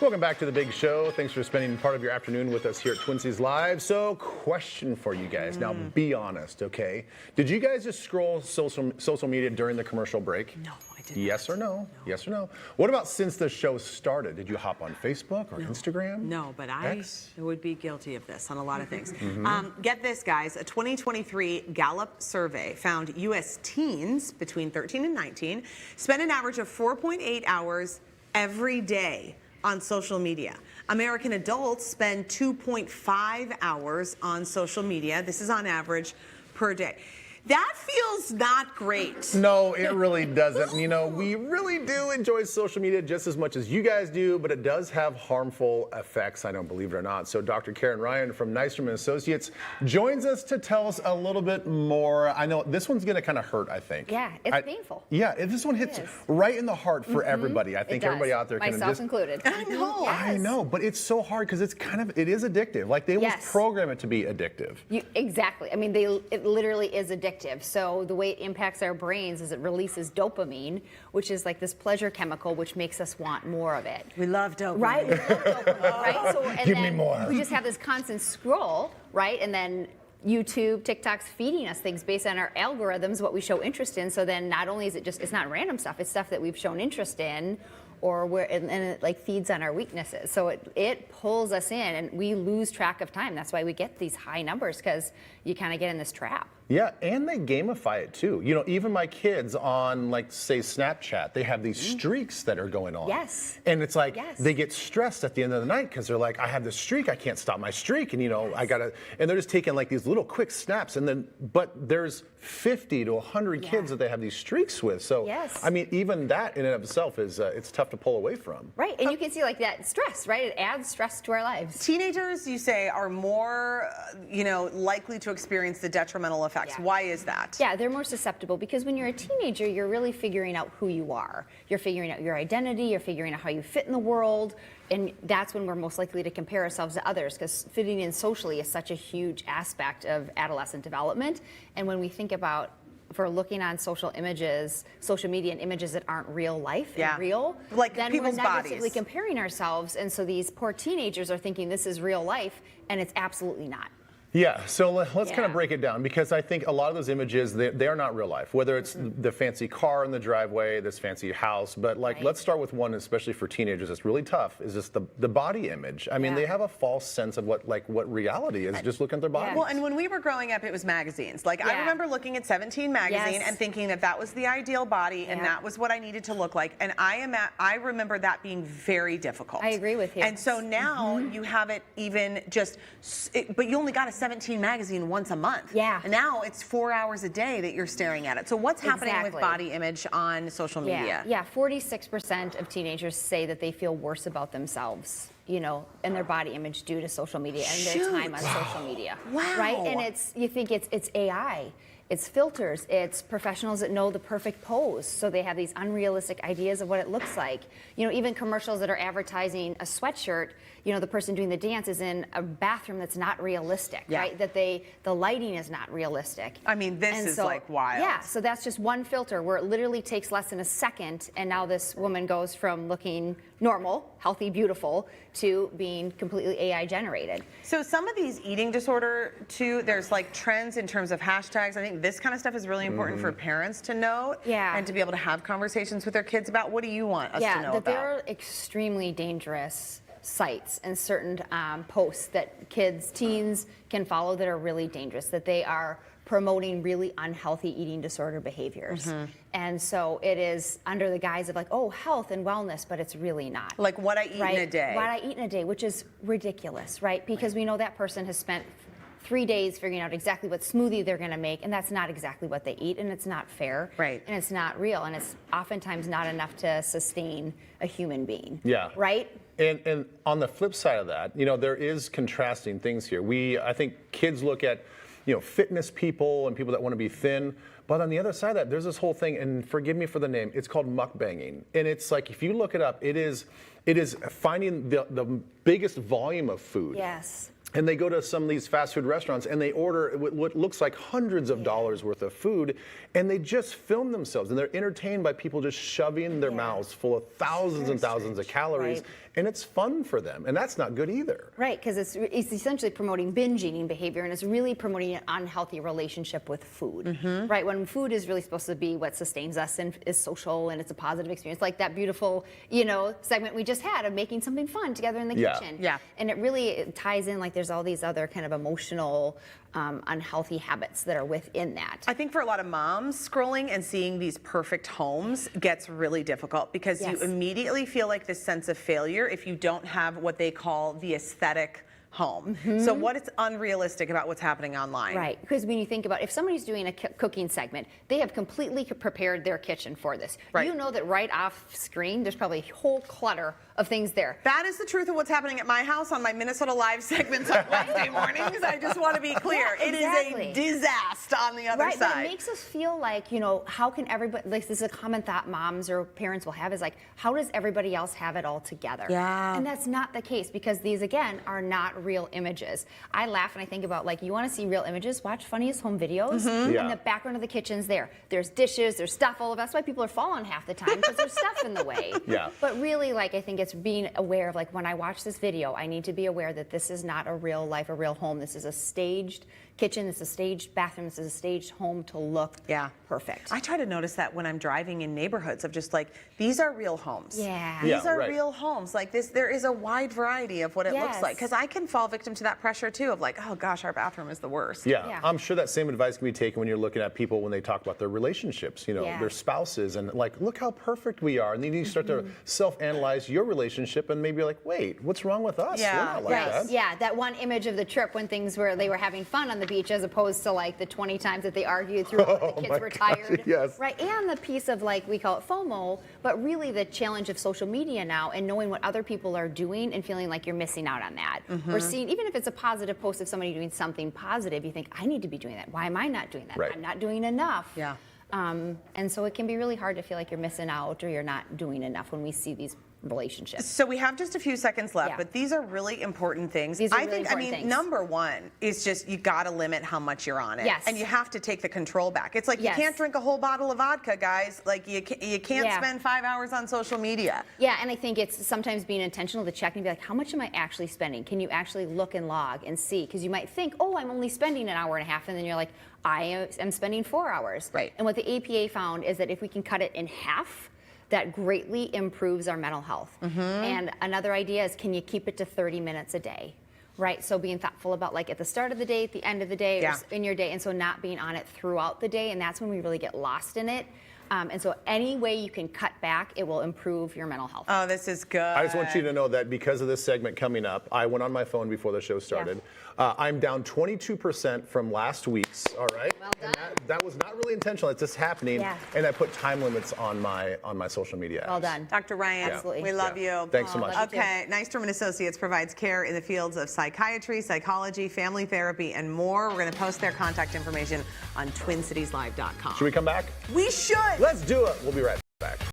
Welcome back to the big show. Thanks for spending part of your afternoon with us here at Twin Cities Live. So, question for you guys. Now, be honest, okay? Did you guys just scroll social media during the commercial break? No, I didn't. Yes or no? Yes or no? What about since the show started? Did you hop on Facebook or Instagram? No, but I would be guilty of this on a lot of things. Mm-hmm. Get this, guys. A 2023 Gallup survey found U.S. teens between 13 and 19 spend an average of 4.8 hours every day on social media. American adults spend 2.5 hours on social media. This is on average per day. That feels not great. No, it really doesn't. You know, we really do enjoy social media just as much as you guys do, but it does have harmful effects, I don't believe it or not. So Dr. Karen Ryan from Nystrom Associates joins us to tell us a little bit more. I know this one's going to kind of hurt, I think. Yeah, it's painful. Yeah, this one hits right in the heart for everybody. I think everybody out there can myself included. I know. Yes. I know, but it's so hard because it is addictive. Like they almost program it to be addictive. Exactly. I mean, it literally is addictive. So the way it impacts our brains is it releases dopamine, which is like this pleasure chemical, which makes us want more of it. We love dopamine. Right? We love dopamine, right? So, and Give then me more. We just have this constant scroll, right? And then YouTube, TikTok's feeding us things based on our algorithms, what we show interest in. So then not only is it just, it's not random stuff, it's stuff that we've shown interest in, or and it like feeds on our weaknesses. So it pulls us in and we lose track of time. That's why we get these high numbers, because you kind of get in this trap. Yeah, and they gamify it too. You know, even my kids on, like, say, Snapchat, they have these streaks that are going on. Yes. And it's like they get stressed at the end of the night because they're like, I have this streak, I can't stop my streak, and you know, I gotta. And they're just taking like these little quick snaps, and then, but there's 50 to 100 kids that they have these streaks with. So, I mean, even that in and of itself is it's tough to pull away from. Right, and you can see like that stress, right? It adds stress to our lives. Teenagers, you say, are more, likely to experience the detrimental effects. Yeah. Why is that? Yeah, they're more susceptible because when you're a teenager, you're really figuring out who you are. You're figuring out your identity, you're figuring out how you fit in the world, and that's when we're most likely to compare ourselves to others, because fitting in socially is such a huge aspect of adolescent development. And when we think about, if we're looking on social media and images that aren't real life and real, like then people's we're negatively bodies. Comparing ourselves, and so these poor teenagers are thinking this is real life, and it's absolutely not. Yeah, so let's kind of break it down, because I think a lot of those images, they are not real life, whether it's the fancy car in the driveway, this fancy house, but like let's start with one, especially for teenagers, it's really tough, is just the body image. I mean, they have a false sense of what reality is, just looking at their body. Well, and when we were growing up, it was magazines. Like I remember looking at 17 magazine and thinking that was the ideal body and that was what I needed to look like. And I remember that being very difficult. I agree with you. And so now you have it even just, but you only got a 17 magazine once a month. Yeah. And now it's 4 hours a day that you're staring at it. So what's happening with body image on social media? Yeah, 46% of teenagers say that they feel worse about themselves, and their body image due to social media and their time on social media. Wow. Right? And you think it's AI. It's filters, it's professionals that know the perfect pose, so they have these unrealistic ideas of what it looks like. Even commercials that are advertising a sweatshirt, the person doing the dance is in a bathroom that's not realistic, right? That the lighting is not realistic. I mean, this is like wild. Yeah, so that's just one filter where it literally takes less than a second, and now this woman goes from looking normal, healthy, beautiful, to being completely AI generated. So some of these eating disorder too, there's like trends in terms of hashtags. I think this kind of stuff is really important for parents to know and to be able to have conversations with their kids about. What do you want us to know about? There are extremely dangerous sites and certain posts that teens can follow that are really dangerous, that they are promoting really unhealthy eating disorder behaviors. And so it is under the guise of like, oh, health and wellness, but it's really not. Like what I eat in a day. What I eat in a day, which is ridiculous, right? Because we know that person has spent 3 days figuring out exactly what smoothie they're going to make, and that's not exactly what they eat, and it's not fair, and it's not real, and it's oftentimes not enough to sustain a human being. Yeah. Right? And on the flip side of that, there is contrasting things here. I think kids look at, fitness people and people that want to be thin. But on the other side of that, there's this whole thing, and forgive me for the name, it's called mukbanging. And it's like, if you look it up, it is finding the biggest volume of food. Yes. And they go to some of these fast food restaurants and they order what looks like hundreds of dollars worth of food, and they just film themselves, and they're entertained by people just shoving their mouths full of thousands and thousands of calories. and it's fun for them, and that's not good either. Right, because it's essentially promoting binge eating behavior, and it's really promoting an unhealthy relationship with food. Right, when food is really supposed to be what sustains us and is social and it's a positive experience, like that beautiful, segment we just had of making something fun together in the kitchen. Yeah. And it really ties in, like there's all these other kind of emotional, unhealthy habits that are within that. I think for a lot of moms, scrolling and seeing these perfect homes gets really difficult because you immediately feel like this sense of failure if you don't have what they call the aesthetic home. So what is unrealistic about what's happening online? Right, because when you think about if somebody's doing a cooking segment, they have completely prepared their kitchen for this. Right. You know that right off screen, there's probably a whole clutter of things there. That is the truth of what's happening at my house on my Minnesota Live segments on Wednesday mornings. I just want to be clear. Yeah, It exactly. is a disaster on the other Right, side. but it makes us feel like, how can everybody, like this is a common thought moms or parents will have is like, how does everybody else have it all together? Yeah. And that's not the case because these, again, are not real images. I laugh and I think about like, you want to see real images, watch Funniest Home Videos Yeah. and the background of the kitchen's there. There's dishes, there's stuff all of us. That's why people are falling half the time because there's stuff in the way. Yeah. But really, like, I think it's being aware of like, when I watch this video, I need to be aware that this is not a real life, a real home. This is a staged kitchen, this is a staged bathroom, this is a staged home to look perfect. I try to notice that when I'm driving in neighborhoods of just like, these are real homes. Yeah. These are right. real homes. Like this, there is a wide variety of what it looks like. Because I can fall victim to that pressure too of like, oh gosh, our bathroom is the worst. Yeah, I'm sure that same advice can be taken when you're looking at people when they talk about their relationships, their spouses, and like, look how perfect we are. And then you start to self-analyze your relationship, and maybe you're like, wait, what's wrong with us? Yeah. We're not like that. Yeah, that one image of the trip when they were having fun on the beach as opposed to like the 20 times that they argued through when the kids were tired. Yes. Right, and the piece of like, we call it FOMO, but really the challenge of social media now and knowing what other people are doing and feeling like you're missing out on that. Or seeing, even if it's a positive post of somebody doing something positive, you think, I need to be doing that. Why am I not doing that? Right. I'm not doing enough. Yeah. And so it can be really hard to feel like you're missing out or you're not doing enough when we see these relationships. So we have just a few seconds left, Yeah. but these are really important things. These are I really think, important things. number one is just you got to limit how much you're on it. Yes. And you have to take the control back. It's like Yes. you can't drink a whole bottle of vodka, guys. Like you can't Yeah. spend 5 hours on social media. Yeah, and I think it's sometimes being intentional to check and be like, how much am I actually spending? Can you actually look and log and see? Because you might think, oh, I'm only spending an hour and a half, and then you're like, I am spending 4 hours. Right. And what the APA found is that if we can cut it in half, that greatly improves our mental health. And another idea is, can you keep it to 30 minutes a day? Right, so being thoughtful about like at the start of the day, at the end of the day, or in your day, and so not being on it throughout the day, and that's when we really get lost in it. And so any way you can cut back, it will improve your mental health. Oh, this is good. I just want you to know that because of this segment coming up, I went on my phone before the show started. I'm down 22% from last week's, all right? Well done. And that was not really intentional, it's just happening. Yeah. And I put time limits on my social media apps. Well done. Dr. Ryan, Absolutely. we love you. Thanks so much. love you. Okay, Nystrom Associates provides care in the fields of psychiatry, psychology, family therapy, and more. We're going to post their contact information on TwinCitiesLive.com. Should we come back? We should. Let's do it. We'll be right back.